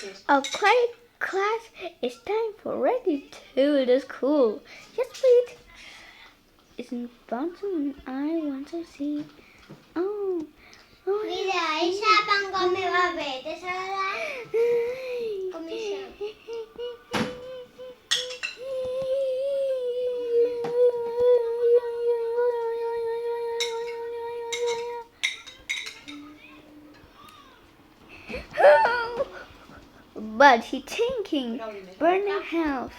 Okay, class, it's time for ready to the school. Yes, wait. Isn't bouncing? I want to see. Oh, oh. Mira, ella pan me va a ver. ¿Te sabrá? Comisión. But he's thinking, burning health.